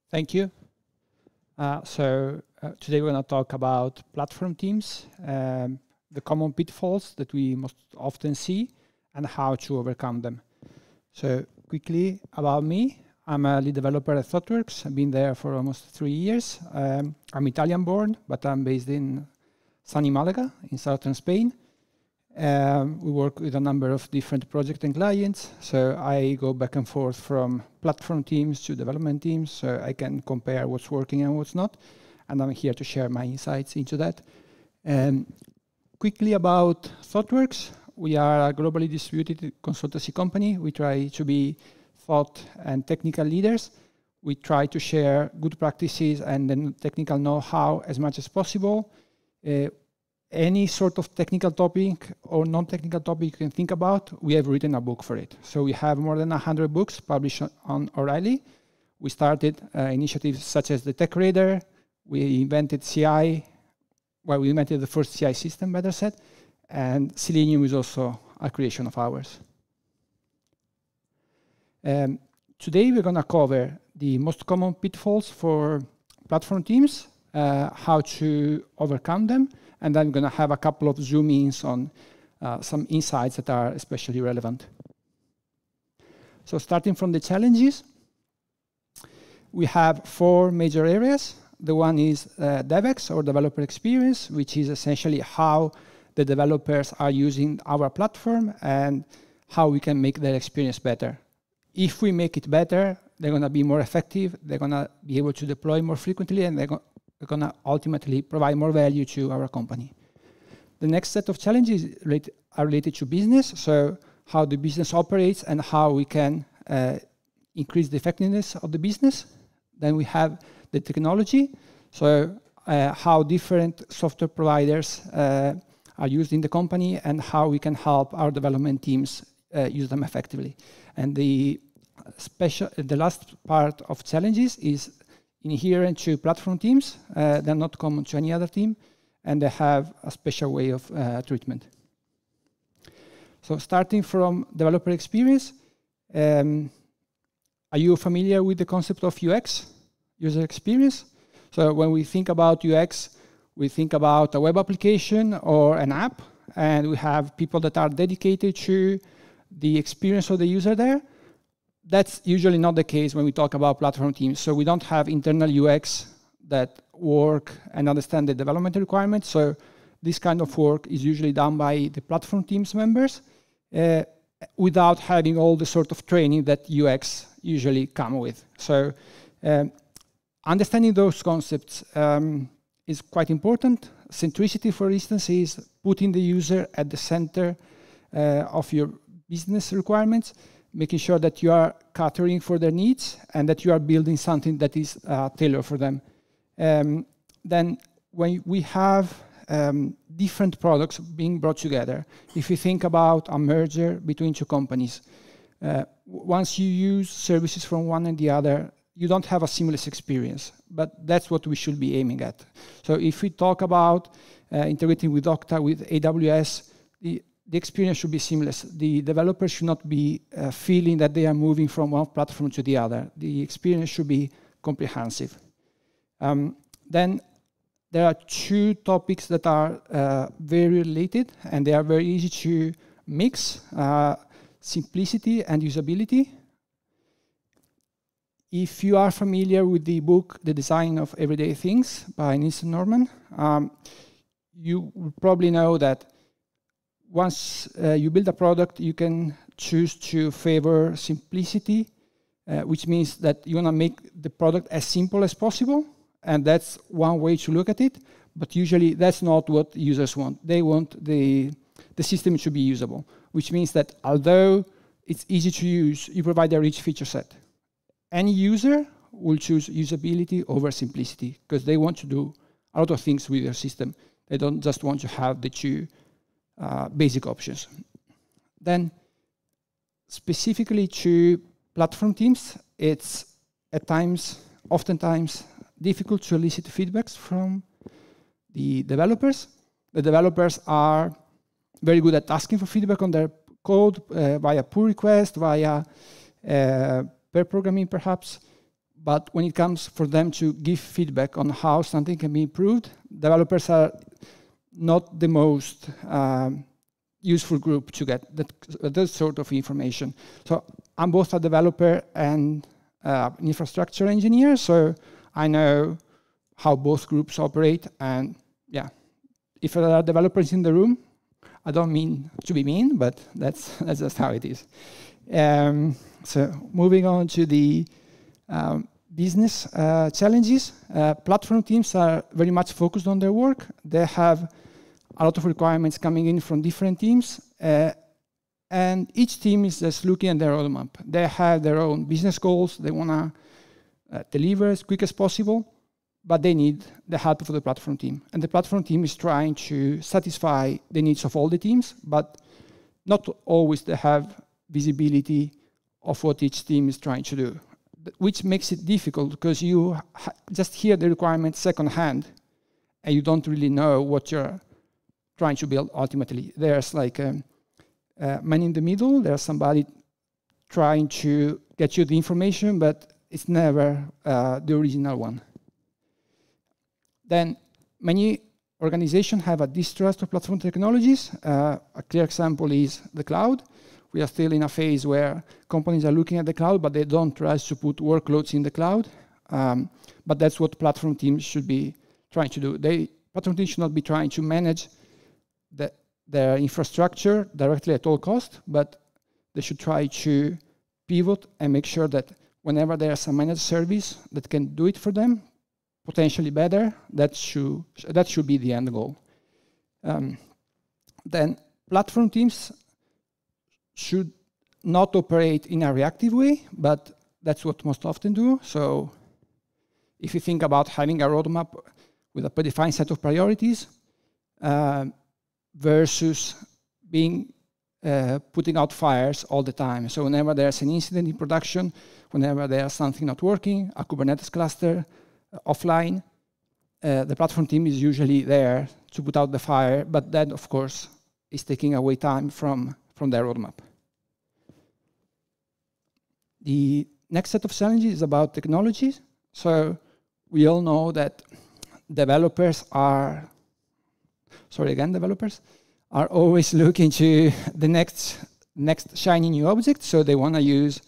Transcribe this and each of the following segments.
Thank you. Today we're going to talk about platform teams, the common pitfalls that we most often see, and how to overcome them. So quickly about me, I'm a lead developer at ThoughtWorks. I've been there for almost 3 years. I'm Italian born, but I'm based in sunny Malaga in southern Spain. We work with a number of different projects and clients. So I go back and forth from platform teams to development teams, so I can compare what's working and what's not. And I'm here to share my insights into that. Quickly about ThoughtWorks, we are a globally distributed consultancy company. We try to be thought and technical leaders. We try to share good practices and then technical know-how as much as possible. Any sort of technical topic or non-technical topic you can think about, we have written a book for it. So we have more than 100 books published on O'Reilly. We started initiatives such as the Tech Radar. We invented CI. Well, we invented the first CI system, better said. And Selenium is also a creation of ours. Today we're going to cover the most common pitfalls for platform teams, how to overcome them, and then I'm going to have a couple of zoom-ins on some insights that are especially relevant. So starting from the challenges, we have 4 major areas. The one is DevEx, or developer experience, which is essentially how the developers are using our platform and how we can make their experience better. If we make it better, they're going to be more effective, they're going to be able to deploy more frequently, and they're going to ultimately provide more value to our company. The next set of challenges are related to business, so how the business operates and how we can increase the effectiveness of the business. Then we have the technology, so how different software providers are used in the company and how we can help our development teams use them effectively. And the last part of challenges is inherent to platform teams. They're not common to any other team, and they have a special way of treatment. So starting from developer experience, are you familiar with the concept of UX, user experience? So when we think about UX, we think about a web application or an app, and we have people that are dedicated to the experience of the user there. That's usually not the case when we talk about platform teams. So we don't have internal UX that work and understand the development requirements. So this kind of work is usually done by the platform teams members without having all the sort of training that UX usually come with. So understanding those concepts is quite important. Centricity, for instance, is putting the user at the center of your business requirements, making sure that you are catering for their needs and that you are building something that is tailored for them. Then when we have different products being brought together, if you think about a merger between 2 companies, once you use services from one and the other, you don't have a seamless experience, but that's what we should be aiming at. So if we talk about integrating with Okta, with AWS, the experience should be seamless. The developers should not be feeling that they are moving from one platform to the other. The experience should be comprehensive. Then there are 2 topics that are very related, and they are very easy to mix, simplicity and usability. If you are familiar with the book, The Design of Everyday Things by Niels Norman, you will probably know that once you build a product, you can choose to favor simplicity, which means that you want to make the product as simple as possible. And that's one way to look at it. But usually that's not what users want. They want the system to be usable, which means that although it's easy to use, you provide a rich feature set. Any user will choose usability over simplicity because they want to do a lot of things with their system. They don't just want to have the 2 basic options. Then, specifically to platform teams, it's oftentimes difficult to elicit feedbacks from the developers. The developers are very good at asking for feedback on their code via pull request, via pair programming perhaps, But when it comes for them to give feedback on how something can be improved, developers are not the most useful group to get that sort of information. So I'm both a developer and infrastructure engineer, so I know how both groups operate. And yeah, if there are developers in the room, I don't mean to be mean, but that's just how it is. So moving on to the business challenges, platform teams are very much focused on their work. They have a lot of requirements coming in from different teams, and each team is just looking at their roadmap. They have their own business goals. They want to deliver as quick as possible, but they need the help of the platform team. And the platform team is trying to satisfy the needs of all the teams, but not always they have visibility of what each team is trying to do, which makes it difficult because you just hear the requirements secondhand and you don't really know what you're trying to build ultimately. There's like a man in the middle, there's somebody trying to get you the information, but it's never the original one. Then many organizations have a distrust of platform technologies. A clear example is the cloud. We are still in a phase where companies are looking at the cloud, but they don't trust to put workloads in the cloud. But that's what platform teams should be trying to do. Platform teams should not be trying to manage their infrastructure directly at all costs, but they should try to pivot and make sure that whenever there's a managed service that can do it for them, potentially better, that should be the end goal. Then platform teams should not operate in a reactive way, but that's what most often do. So if you think about having a roadmap with a predefined set of priorities versus being putting out fires all the time. So whenever there's an incident in production, whenever there's something not working, a Kubernetes cluster offline, the platform team is usually there to put out the fire, but that, of course, is taking away time from their roadmap. The next set of challenges is about technologies. So we all know that developers are always looking to the next shiny new object. So they want to use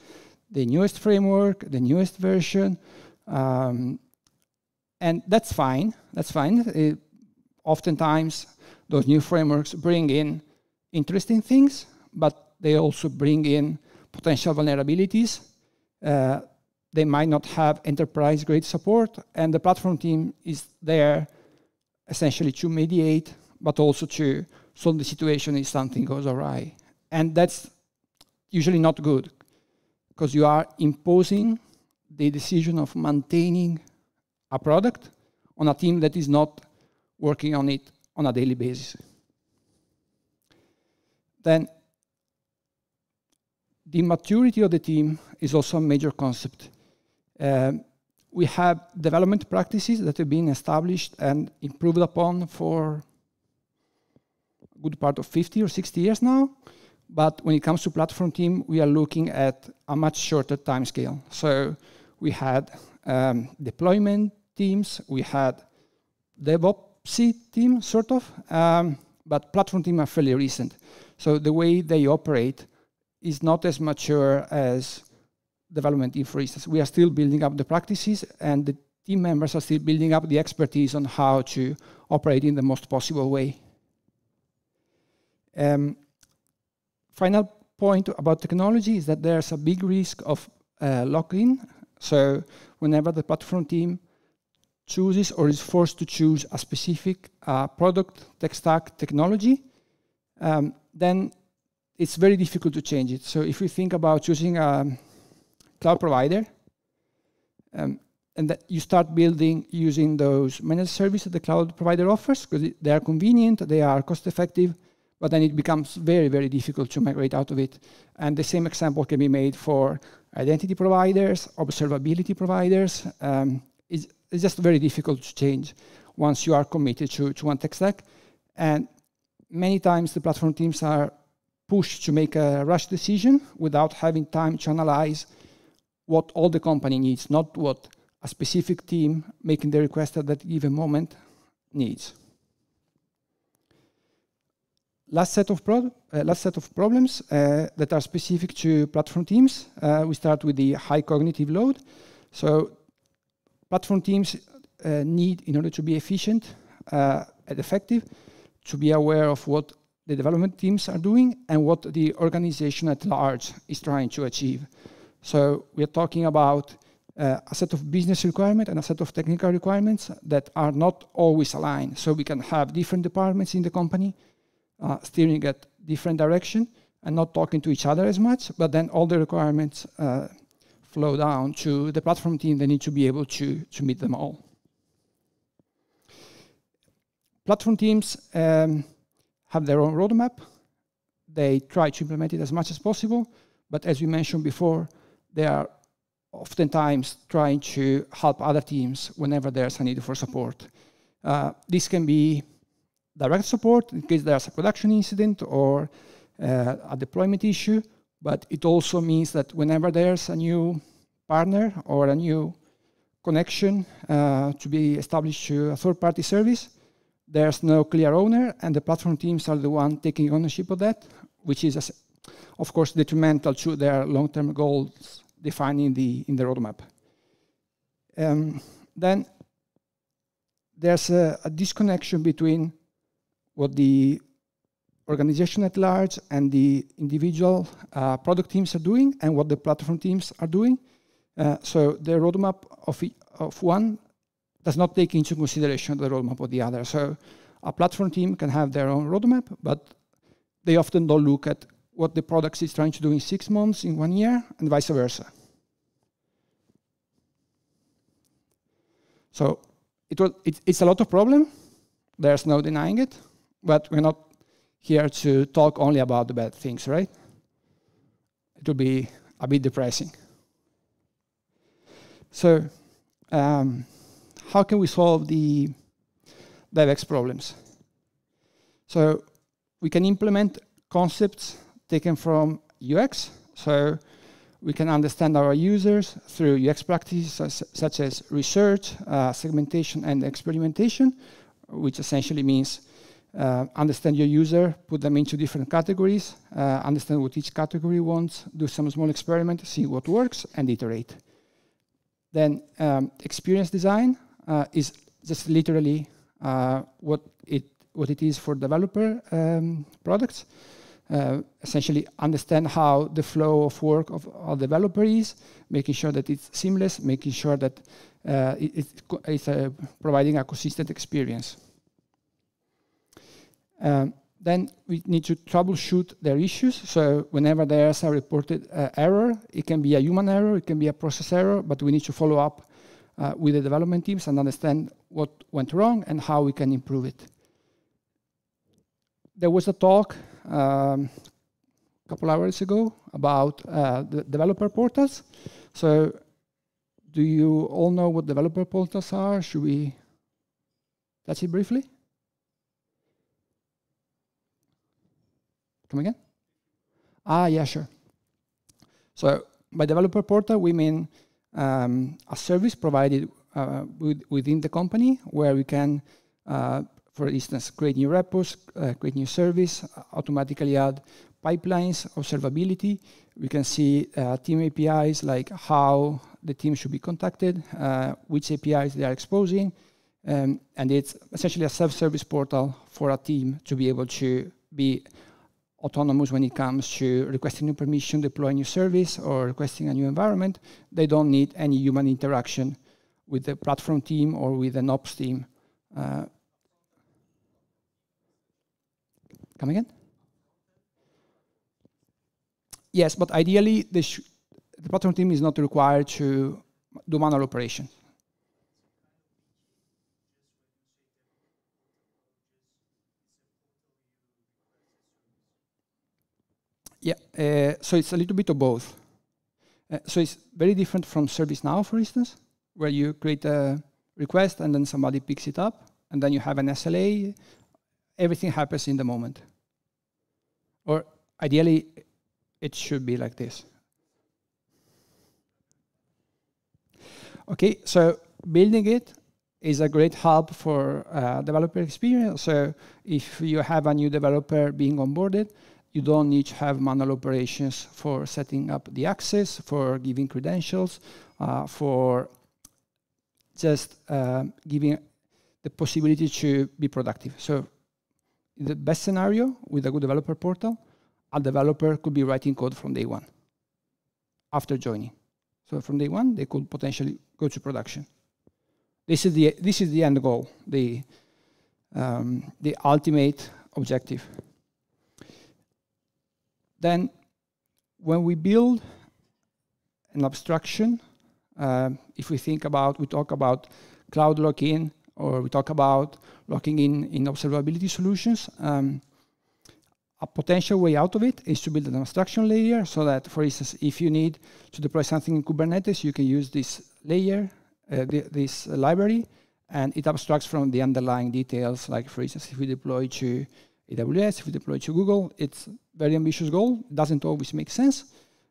the newest framework, the newest version, and that's fine. That's fine. Oftentimes, those new frameworks bring in interesting things, but they also bring in potential vulnerabilities. They might not have enterprise-grade support, and the platform team is there essentially to mediate, but also to solve the situation if something goes awry. And that's usually not good, because you are imposing the decision of maintaining a product on a team that is not working on it on a daily basis. Then the maturity of the team is also a major concept. We have development practices that have been established and improved upon for a good part of 50 or 60 years now. But when it comes to platform team, we are looking at a much shorter time scale. So we had deployment teams, we had DevOps team, sort of, but platform team are fairly recent. So the way they operate is not as mature as development team, for instance. We are still building up the practices, and the team members are still building up the expertise on how to operate in the most possible way. Final point about technology is that there's a big risk of lock-in. So whenever the platform team chooses or is forced to choose a specific product, tech stack, technology, then it's very difficult to change it. So if you think about choosing a cloud provider, and that you start building using those managed services that the cloud provider offers, because they are convenient, they are cost-effective, but then it becomes very, very difficult to migrate out of it. And the same example can be made for identity providers, observability providers. It's just very difficult to change once you are committed to one tech stack. And many times the platform teams are pushed to make a rush decision without having time to analyze what all the company needs, not what a specific team making the request at that given moment needs. Last set of problems that are specific to platform teams. We start with the high cognitive load. So platform teams need, in order to be efficient and effective, to be aware of what the development teams are doing and what the organization at large is trying to achieve. So we are talking about a set of business requirements and a set of technical requirements that are not always aligned. So we can have different departments in the company steering at different direction and not talking to each other as much, but then all the requirements flow down to the platform team. They need to be able to meet them all. Platform teams have their own roadmap. They try to implement it as much as possible, but as we mentioned before, they are oftentimes trying to help other teams whenever there's a need for support. This can be direct support in case there's a production incident or a deployment issue, but it also means that whenever there's a new partner or a new connection to be established to a third-party service, there's no clear owner, and the platform teams are the one taking ownership of that, which is, of course, detrimental to their long-term goals defined in the roadmap. Then there's a disconnection between what the organization at large and the individual product teams are doing and what the platform teams are doing. So the roadmap of one does not take into consideration the roadmap of the other. So a platform team can have their own roadmap, but they often don't look at what the product is trying to do in 6 months, in 1 year, and vice versa. So it's a lot of problem. There's no denying it, but we're not here to talk only about the bad things, right? It will be a bit depressing. So how can we solve the DevX problems? So we can implement concepts taken from UX. So we can understand our users through UX practices such as research, segmentation, and experimentation, which essentially means understand your user, put them into different categories, understand what each category wants, do some small experiment, see what works, and iterate. Then experience design is just literally what it is for developer products. Essentially understand how the flow of work of a developer is, making sure that it's seamless, making sure that it's providing a consistent experience. Then we need to troubleshoot their issues. So whenever there's a reported error, it can be a human error, it can be a process error, but we need to follow up with the development teams and understand what went wrong and how we can improve it. There was a talk a couple hours ago about the developer portals. So do you all know what developer portals are? Should we touch it briefly? Come again? Yeah, sure. So by developer portal, we mean a service provided within the company where we can, for instance, create new repos, create new service, automatically add pipelines, observability. We can see team APIs, like how the team should be contacted, which APIs they are exposing, and it's essentially a self-service portal for a team to be able to be autonomous when it comes to requesting new permission, deploying new service, or requesting a new environment. They don't need any human interaction with the platform team or with an ops team. Come again? Yes, but ideally, the platform team is not required to do manual operation. Yeah, so it's a little bit of both. So it's very different from ServiceNow, for instance, where you create a request and then somebody picks it up, and then you have an SLA. Everything happens in the moment. Or ideally, it should be like this. Okay, so building it is a great help for developer experience. So if you have a new developer being onboarded, you don't need to have manual operations for setting up the access, for giving credentials, for just giving the possibility to be productive. So in the best scenario, with a good developer portal, a developer could be writing code from day one after joining. So from day one, they could potentially go to production. This is the end goal, the ultimate objective. Then, when we build an abstraction, if we talk about cloud lock-in, or we talk about locking in observability solutions, a potential way out of it is to build an abstraction layer so that, for instance, if you need to deploy something in Kubernetes, you can use this layer, this library, and it abstracts from the underlying details. Like, for instance, if we deploy to AWS, if we deploy to Google, it's a very ambitious goal. It doesn't always make sense.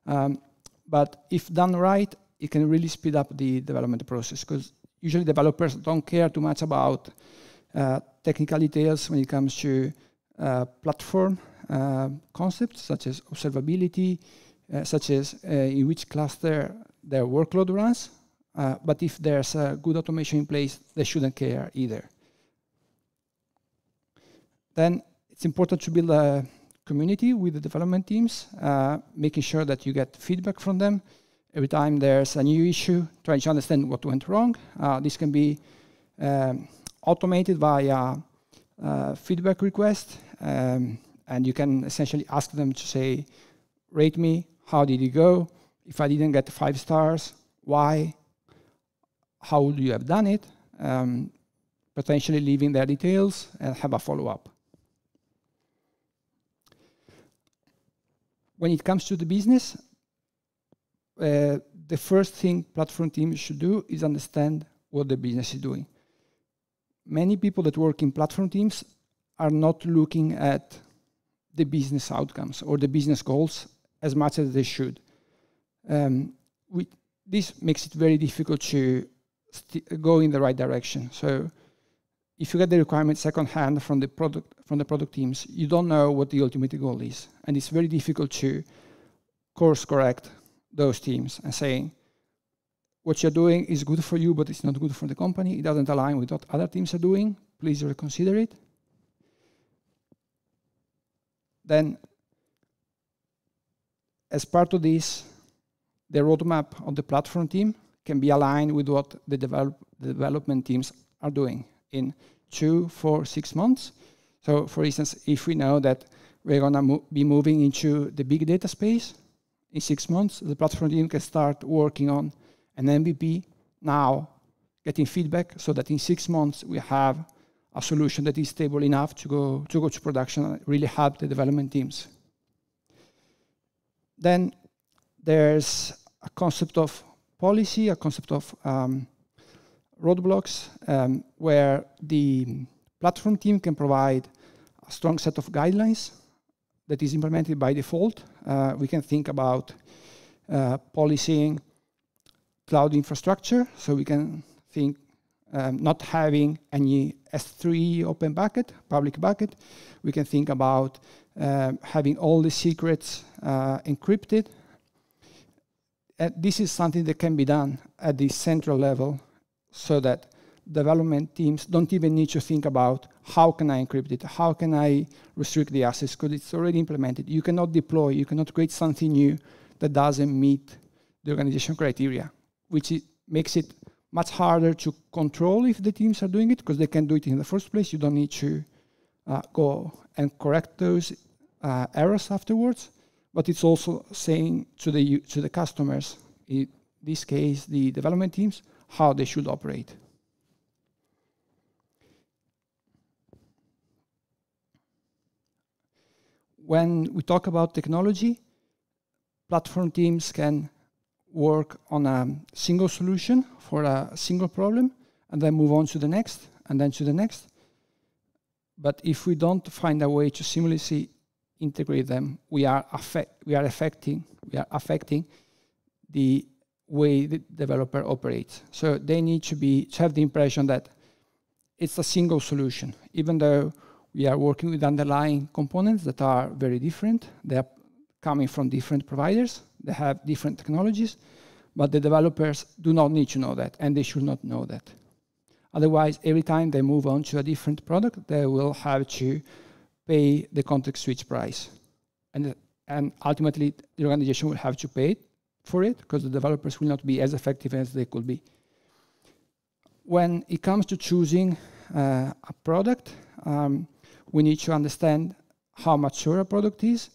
But if done right, it can really speed up the development process, because usually developers don't care too much about technical details when it comes to platform concepts, such as observability, such as in which cluster their workload runs. But if there's a good automation in place, they shouldn't care either. Then it's important to build a community with the development teams, making sure that you get feedback from them. Every time there's a new issue, trying to understand what went wrong. This can be automated via feedback request, and you can essentially ask them to say, rate me, how did it go? If I didn't get 5 stars, why? How would you have done it? Potentially leaving their details and have a follow-up. When it comes to the business, the first thing platform teams should do is understand what the business is doing. Many people that work in platform teams are not looking at the business outcomes or the business goals as much as they should. This makes it very difficult to go in the right direction. So if you get the requirements secondhand from the product teams, you don't know what the ultimate goal is. And it's very difficult to course correct those teams and saying, what you're doing is good for you, but it's not good for the company. It doesn't align with what other teams are doing. Please reconsider it. Then, as part of this, the roadmap of the platform team can be aligned with what the development teams are doing in 2, 4, 6 months. So, for instance, if we know that we're going to be moving into the big data space, in 6 months, the platform team can start working on an MVP now, getting feedback, so that in 6 months we have a solution that is stable enough to go to production and really help the development teams. Then there's a concept of policy, a concept of roadblocks, where the platform team can provide a strong set of guidelines that is implemented by default. We can think about policing cloud infrastructure, so we can think not having any S3 open bucket, public bucket. We can think about having all the secrets encrypted. And this is something that can be done at the central level so that development teams don't even need to think about how can I encrypt it, how can I restrict the access, because it's already implemented. You cannot deploy, you cannot create something new that doesn't meet the organization criteria, which makes it much harder to control if the teams are doing it, because they can do it in the first place. You don't need to go and correct those errors afterwards. But it's also saying to the customers, in this case, the development teams, how they should operate. When we talk about technology, platform teams can work on a single solution for a single problem and then move on to the next and then to the next. But if we don't find a way to seamlessly integrate them, we are affecting the way the developer operates. So they need to have the impression that it's a single solution, even though we are working with underlying components that are very different. They are coming from different providers. They have different technologies, but the developers do not need to know that, and they should not know that. Otherwise, every time they move on to a different product, they will have to pay the context switch price. And ultimately, the organization will have to pay for it because the developers will not be as effective as they could be. When it comes to choosing a product, we need to understand how mature a product is,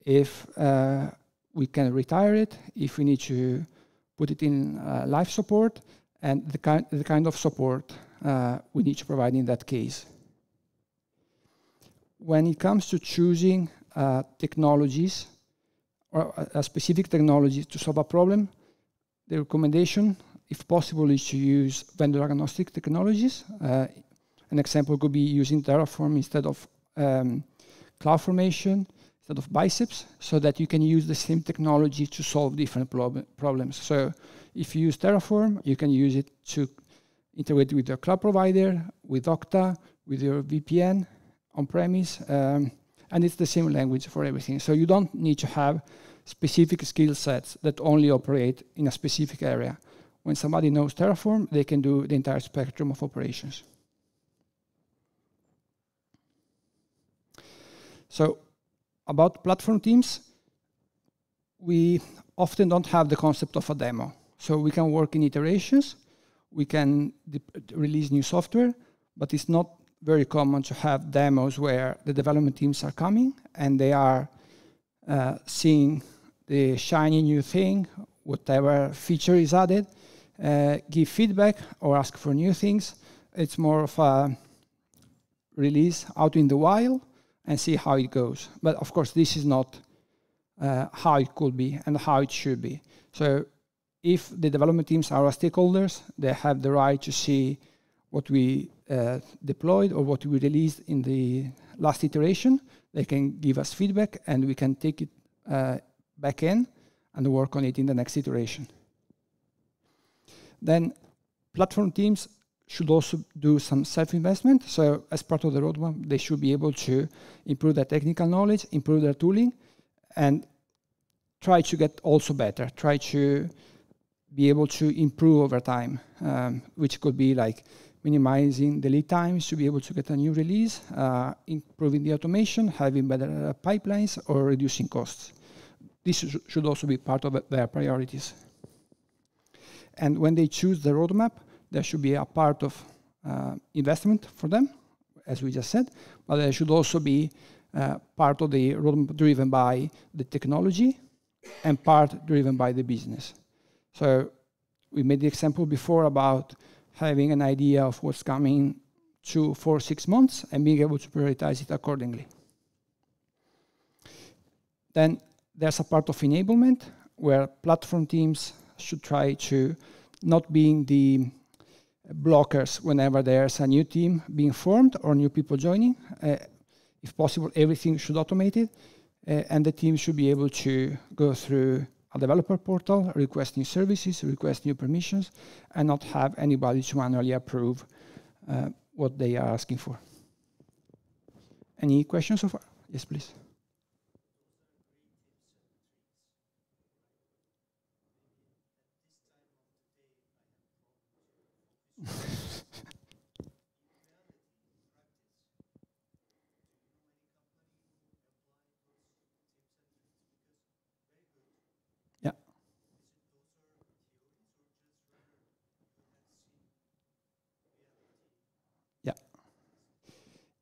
if we can retire it, if we need to put it in life support, and the kind of support we need to provide in that case. When it comes to choosing technologies, or a specific technology to solve a problem, the recommendation, if possible, is to use vendor-agnostic technologies. An example could be using Terraform instead of CloudFormation, instead of Biceps, so that you can use the same technology to solve different problems. So if you use Terraform, you can use it to integrate with your cloud provider, with Okta, with your VPN on-premise, and it's the same language for everything. So you don't need to have specific skill sets that only operate in a specific area. When somebody knows Terraform, they can do the entire spectrum of operations. So about platform teams, we often don't have the concept of a demo. So we can work in iterations, we can release new software, but it's not very common to have demos where the development teams are coming and they are seeing the shiny new thing, whatever feature is added, give feedback or ask for new things. It's more of a release out in the wild and see how it goes. But of course, this is not how it could be and how it should be. So if the development teams are our stakeholders, they have the right to see what we deployed or what we released in the last iteration. They can give us feedback and we can take it back in and work on it in the next iteration. Then platform teams should also do some self-investment. So as part of the roadmap, they should be able to improve their technical knowledge, improve their tooling, and try to get also better, try to be able to improve over time, which could be like minimizing the lead times to be able to get a new release, improving the automation, having better pipelines, or reducing costs. This should also be part of their priorities. And when they choose the roadmap, there should be a part of investment for them, as we just said, but there should also be part of the roadmap driven by the technology and part driven by the business. So we made the example before about having an idea of what's coming 2, 4, 6 months and being able to prioritize it accordingly. Then there's a part of enablement where platform teams should try to not being the blockers whenever there's a new team being formed or new people joining. If possible, everything should automate it, and the team should be able to go through a developer portal, request new services, request new permissions, and not have anybody to manually approve what they are asking for. Any questions so far? Yes, please.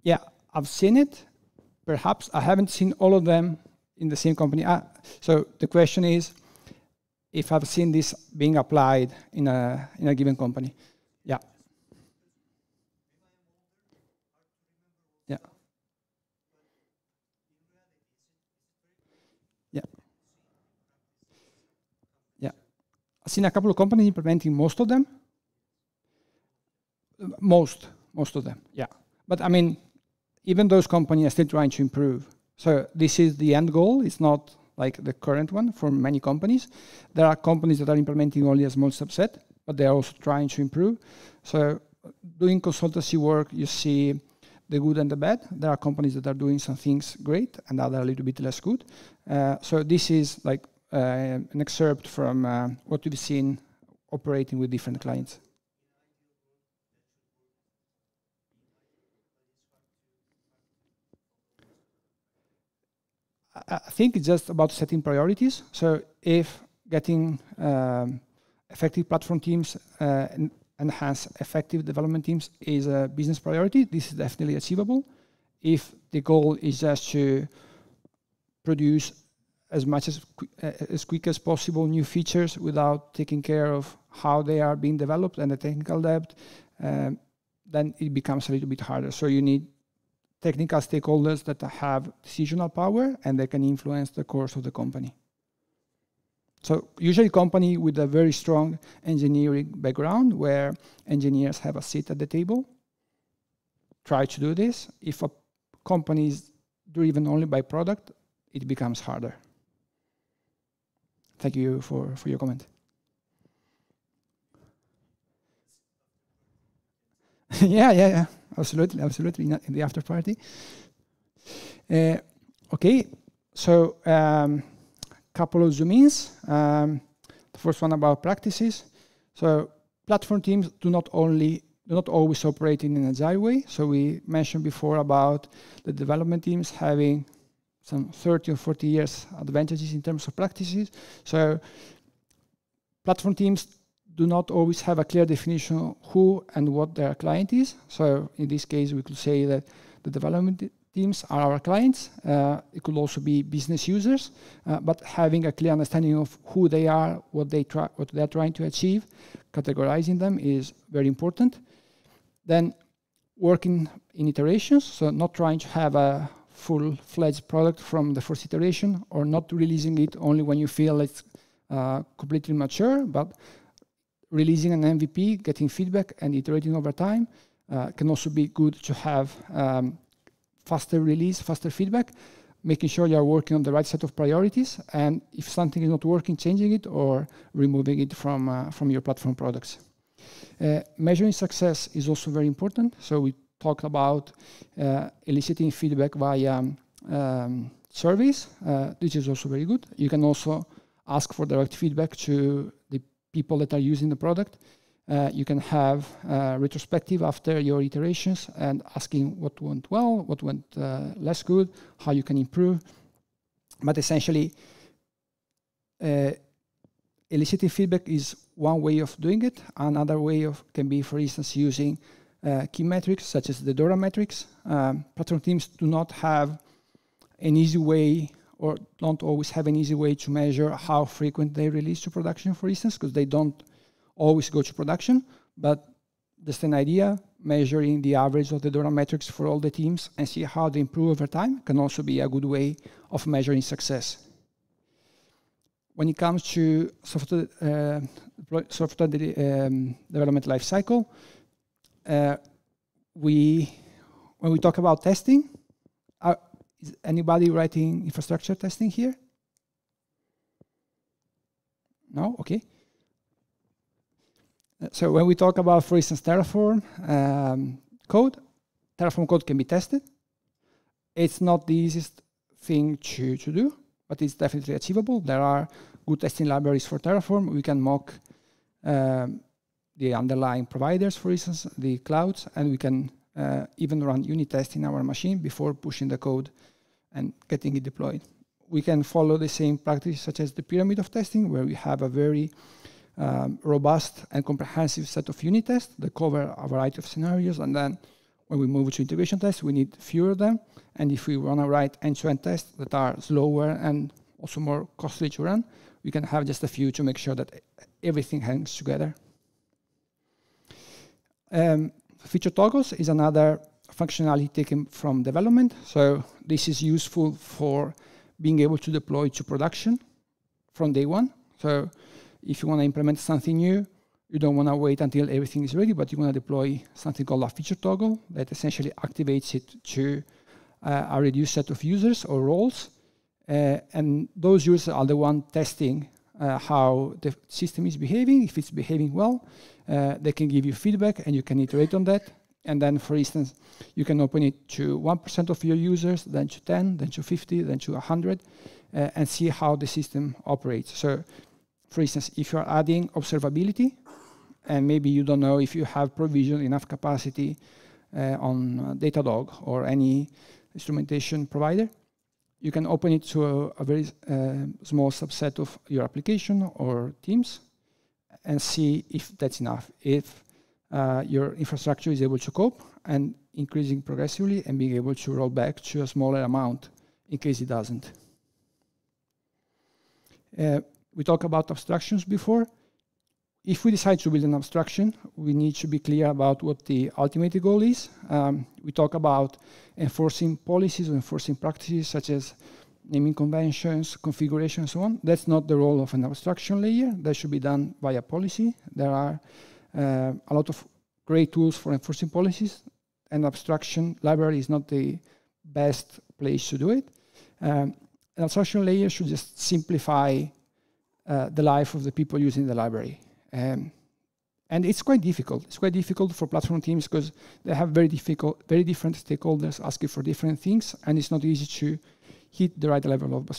Yeah, I've seen it. Perhaps I haven't seen all of them in the same company. So the question is, if I've seen this being applied in a given company. Yeah. Yeah. Yeah. Yeah. I've seen a couple of companies implementing most of them. Most of them, yeah. But I mean, even those companies are still trying to improve. So this is the end goal. It's not like the current one for many companies. There are companies that are implementing only a small subset, but they are also trying to improve. So doing consultancy work, you see the good and the bad. There are companies that are doing some things great and other a little bit less good. So this is like an excerpt from what we've seen operating with different clients. I think it's just about setting priorities. So if getting effective platform teams enhance effective development teams is a business priority, this is definitely achievable. If the goal is just to produce as much as quick as possible new features without taking care of how they are being developed and the technical debt, then it becomes a little bit harder. So you need technical stakeholders that have decisional power and they can influence the course of the company. So usually company with a very strong engineering background where engineers have a seat at the table, try to do this. If a company is driven only by product, it becomes harder. Thank you for your comment. yeah, absolutely, in the after party. Okay, so couple of zoom-ins. The first one about practices. So platform teams do not always operate in an agile way. So we mentioned before about the development teams having some 30 or 40 years advantages in terms of practices. So platform teams do not always have a clear definition of who and what their client is. So in this case, we could say that the development teams are our clients. It could also be business users, but having a clear understanding of who they are, what they are trying to achieve, categorizing them is very important. Then working in iterations, so not trying to have a full-fledged product from the first iteration, or not releasing it only when you feel it's completely mature, but releasing an MVP, getting feedback, and iterating over time can also be good to have faster release, faster feedback, making sure you are working on the right set of priorities, and if something is not working, changing it or removing it from your platform products. Measuring success is also very important. So we talked about eliciting feedback via surveys. This is also very good. You can also ask for direct feedback to the people that are using the product. You can have retrospective after your iterations and asking what went well, what went less good, how you can improve. But essentially, eliciting feedback is one way of doing it. Another way can be, for instance, using key metrics such as the DORA metrics. Platform teams do not have an easy way, or don't always have an easy way to measure how frequent they release to production, for instance, because they don't always go to production, but just an idea, measuring the average of the DORA metrics for all the teams and see how they improve over time can also be a good way of measuring success. When it comes to software development lifecycle, when we talk about testing, is anybody writing infrastructure testing here? No? Okay. So when we talk about, for instance, Terraform code, Terraform code can be tested. It's not the easiest thing to do, but it's definitely achievable. There are good testing libraries for Terraform. We can mock the underlying providers, for instance, the clouds, and we can even run unit tests in our machine before pushing the code and getting it deployed. We can follow the same practice such as the pyramid of testing, where we have a very robust and comprehensive set of unit tests that cover a variety of scenarios, and then when we move to integration tests, we need fewer of them. And if we want to write end-to-end tests that are slower and also more costly to run, we can have just a few to make sure that everything hangs together. Feature toggles is another functionality taken from development. So this is useful for being able to deploy to production from day one. So if you want to implement something new, you don't want to wait until everything is ready, but you want to deploy something called a feature toggle that essentially activates it to a reduced set of users or roles. And those users are the one testing how the system is behaving. If it's behaving well, they can give you feedback and you can iterate on that. And then, for instance, you can open it to 1% of your users, then to 10, then to 50, then to 100, and see how the system operates. So, for instance, if you're adding observability, and maybe you don't know if you have provisioned enough capacity on Datadog or any instrumentation provider, you can open it to a very small subset of your application or teams and see if that's enough, if your infrastructure is able to cope and increasing progressively and being able to roll back to a smaller amount in case it doesn't. We talked about abstractions before. If we decide to build an abstraction, we need to be clear about what the ultimate goal is. We talk about enforcing policies or enforcing practices such as naming conventions, configuration, and so on. That's not the role of an abstraction layer. That should be done via policy. There are a lot of great tools for enforcing policies. An abstraction library is not the best place to do it. An abstraction layer should just simplify the life of the people using the library. And it's quite difficult. It's quite difficult for platform teams because they have very different stakeholders asking for different things, and it's not easy to hit the right level of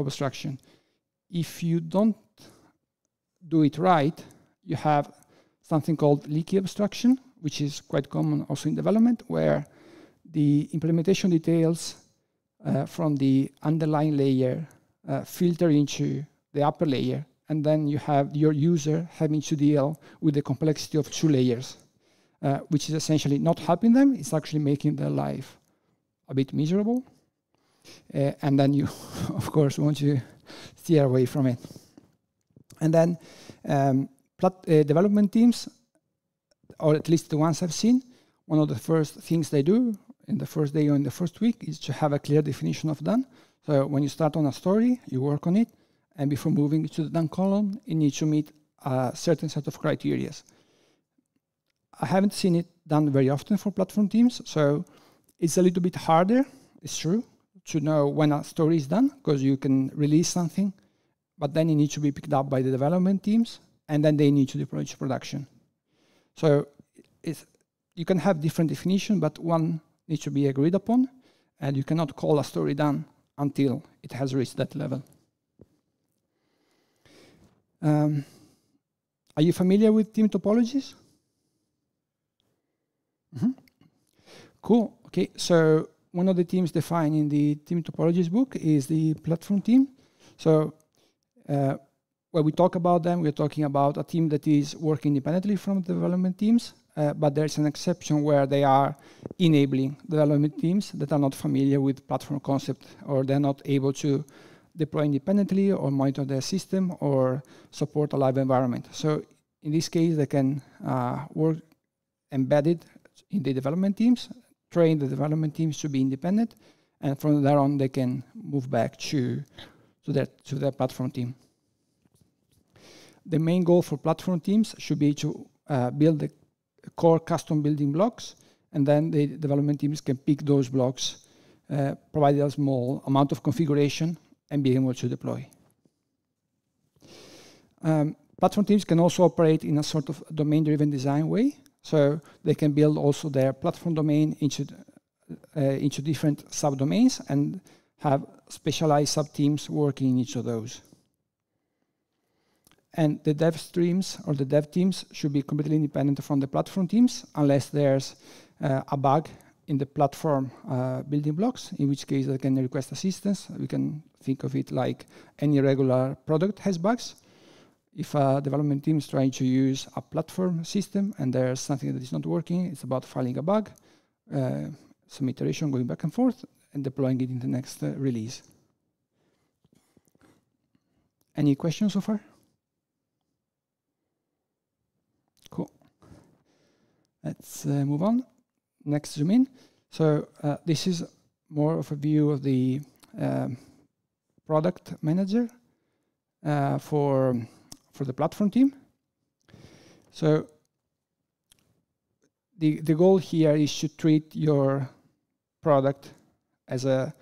abstraction. If you don't do it right, you have something called leaky abstraction, which is quite common also in development, where the implementation details from the underlying layer filter into the upper layer, and then you have your user having to deal with the complexity of two layers, which is essentially not helping them. It's actually making their life a bit miserable. And then you, of course, want to steer away from it. And then development teams, or at least the ones I've seen, one of the first things they do in the first day or in the first week is to have a clear definition of done. So when you start on a story, you work on it. And before moving to the done column, you need to meet a certain set of criteria. I haven't seen it done very often for platform teams, so it's a little bit harder, it's true, to know when a story is done, because you can release something, but then it needs to be picked up by the development teams, and then they need to deploy it to production. So you can have different definitions, but one needs to be agreed upon, and you cannot call a story done until it has reached that level. Are you familiar with team topologies? Mm-hmm. Cool. Okay, so one of the teams defined in the team topologies book is the platform team. So when we talk about them, we're talking about a team that is working independently from development teams, but there's an exception where they are enabling development teams that are not familiar with platform concept, or they're not able to deploy independently or monitor their system or support a live environment. So in this case, they can work embedded in the development teams, train the development teams to be independent, and from there on, they can move back to their platform team. The main goal for platform teams should be to build the core custom building blocks, and then the development teams can pick those blocks, provide a small amount of configuration, and be able to deploy. Platform teams can also operate in a sort of domain-driven design way, so they can build also their platform domain into different subdomains and have specialized sub-teams working in each of those. And the dev streams or the dev teams should be completely independent from the platform teams unless there's a bug in the platform building blocks, in which case they can request assistance. We can think of it like any regular product has bugs. If a development team is trying to use a platform system and there's something that is not working, it's about filing a bug, some iteration going back and forth, and deploying it in the next release. Any questions so far? Cool. Let's move on. Next, zoom in. So this is more of a view of the product manager for the platform team. So the goal here is to treat your product as a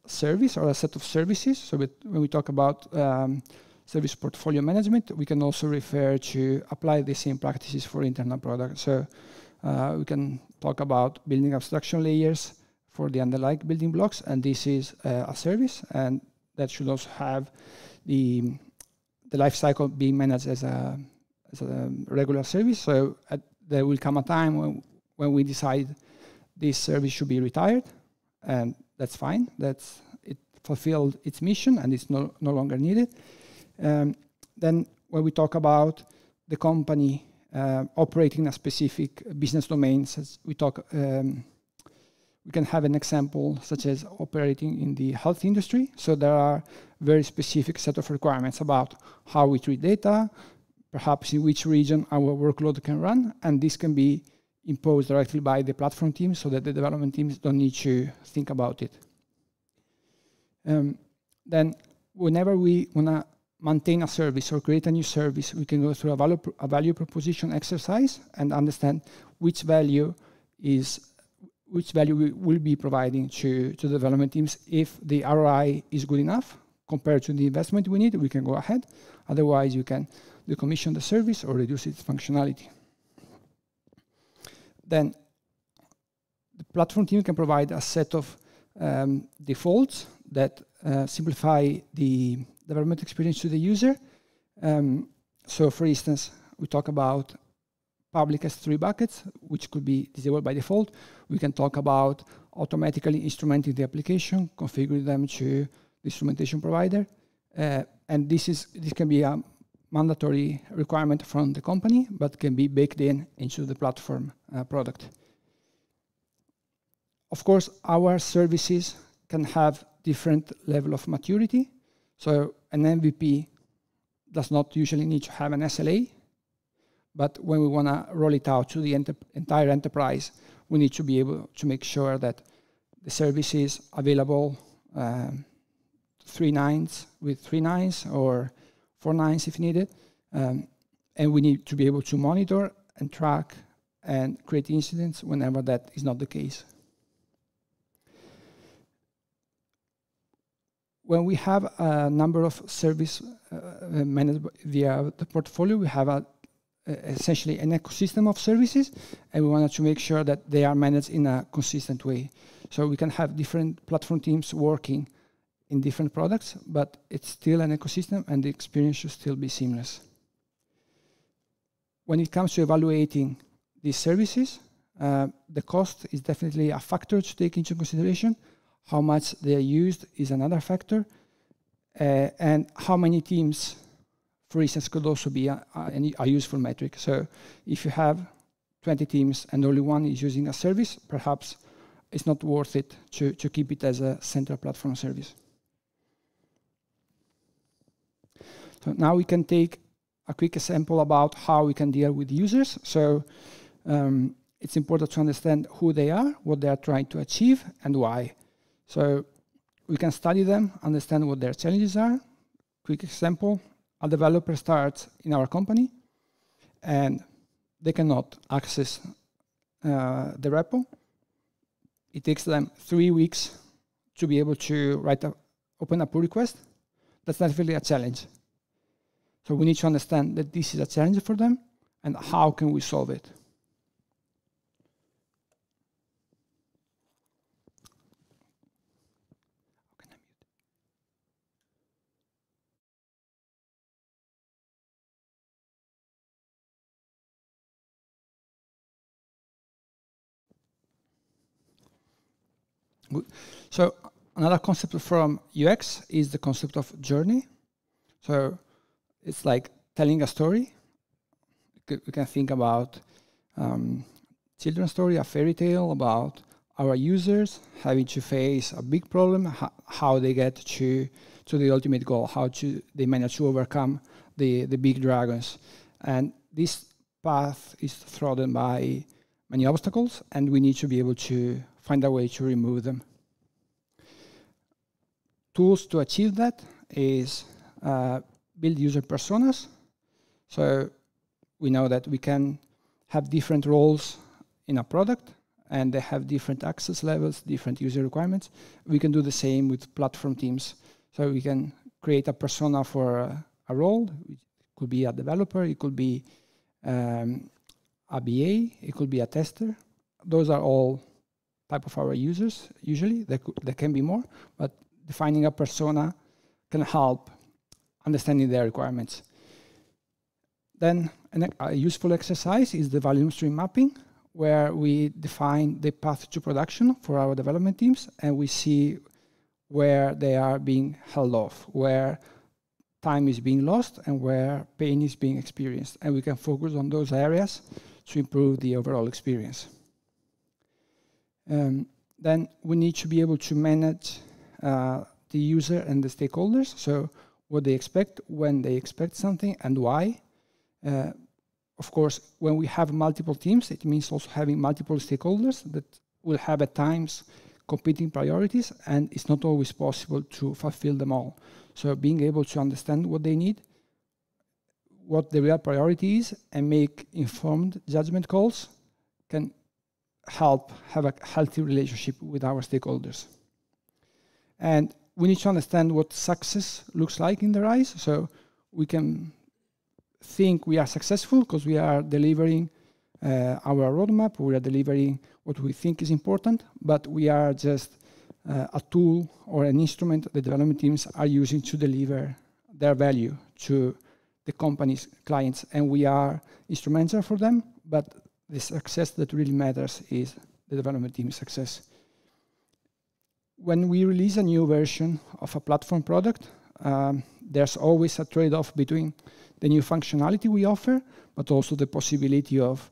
service or a set of services. So when we talk about service portfolio management, we can also refer to apply the same practices for internal products. So we can talk about building abstraction layers for the underlying building blocks, and this is a service, and that should also have the life cycle being managed as a regular service. So there will come a time when we decide this service should be retired, and that's fine. It fulfilled its mission and it's no longer needed. Then when we talk about the company operating a specific business domain, we can have an example such as operating in the health industry. So there are very specific set of requirements about how we treat data, perhaps in which region our workload can run, and this can be imposed directly by the platform team so that the development teams don't need to think about it. Then whenever we want to maintain a service or create a new service, we can go through a value proposition exercise and understand which value we will be providing to the development teams. If the ROI is good enough compared to the investment we need, we can go ahead. Otherwise, you can decommission the service or reduce its functionality. Then the platform team can provide a set of defaults that simplify the development experience to the user. So for instance, we talk about public S3 buckets, which could be disabled by default. We can talk about automatically instrumenting the application, configuring them to the instrumentation provider. And this can be a mandatory requirement from the company, but can be baked into the platform product. Of course, our services can have different level of maturity. So an MVP does not usually need to have an SLA, but when we want to roll it out to the entire enterprise, we need to be able to make sure that the service is available 3 nines with 3 nines or 4 nines if needed. And we need to be able to monitor and track and create incidents whenever that is not the case. When we have a number of service managed via the portfolio, we have essentially an ecosystem of services, and we wanted to make sure that they are managed in a consistent way. So we can have different platform teams working in different products, but it's still an ecosystem and the experience should still be seamless. When it comes to evaluating these services, the cost is definitely a factor to take into consideration. How much they are used is another factor, and how many teams, for instance, could also be a useful metric. So if you have 20 teams and only one is using a service, perhaps it's not worth it to keep it as a central platform service. So now we can take a quick example about how we can deal with users. So it's important to understand who they are, what they are trying to achieve, and why. So we can study them, understand what their challenges are. Quick example, a developer starts in our company and they cannot access the repo. It takes them 3 weeks to be able to open a pull request. That's definitely a challenge. So we need to understand that this is a challenge for them and how can we solve it. Good. So another concept from UX is the concept of journey. So it's like telling a story. We can think about children's story, a fairy tale about our users having to face a big problem, how they get to the ultimate goal, how they manage to overcome the big dragons. And this path is trodden by many obstacles, and we need to be able to find a way to remove them. Tools to achieve that is build user personas. So we know that we can have different roles in a product, and they have different access levels, different user requirements. We can do the same with platform teams. So we can create a persona for a role. It could be a developer, it could be a BA, it could be a tester. Those are all type of our users, usually. There can be more, but defining a persona can help understanding their requirements. Then a useful exercise is the volume stream mapping, where we define the path to production for our development teams, and we see where they are being held off, where time is being lost, and where pain is being experienced. And we can focus on those areas to improve the overall experience. Then we need to be able to manage the user and the stakeholders, so what they expect, when they expect something, and why. Of course, when we have multiple teams, it means also having multiple stakeholders that will have at times competing priorities, and it's not always possible to fulfill them all. So being able to understand what they need, what the real priority is, and make informed judgment calls can help have a healthy relationship with our stakeholders. And we need to understand what success looks like in their eyes. So we can think we are successful because we are delivering our roadmap, we are delivering what we think is important, but we are just a tool or an instrument the development teams are using to deliver their value to the company's clients, and we are instrumental for them, but the success that really matters is the development team's success. When we release a new version of a platform product, there's always a trade-off between the new functionality we offer, but also the possibility of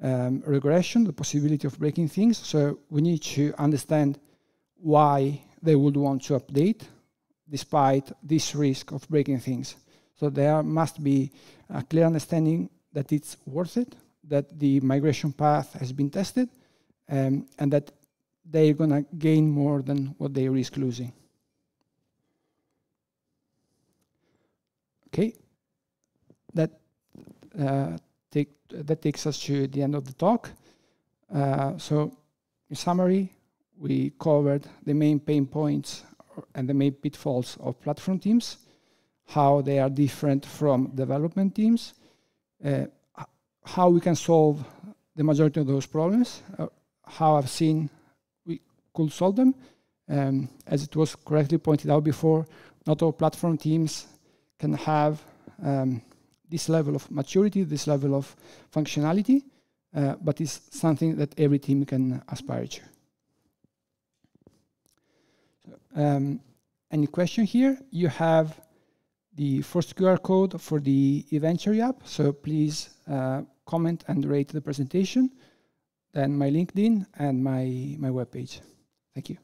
regression, the possibility of breaking things. So we need to understand why they would want to update despite this risk of breaking things. So there must be a clear understanding that it's worth it, that the migration path has been tested, and that they're going to gain more than what they risk losing. Okay, that takes us to the end of the talk. So in summary, we covered the main pain points and the main pitfalls of platform teams, how they are different from development teams, how we can solve the majority of those problems, how I've seen we could solve them. As it was correctly pointed out before, not all platform teams can have this level of maturity, this level of functionality, but it's something that every team can aspire to. Any question here? You have the first QR code for the Eventuary app, so please comment and rate the presentation, then my LinkedIn and my webpage. Thank you.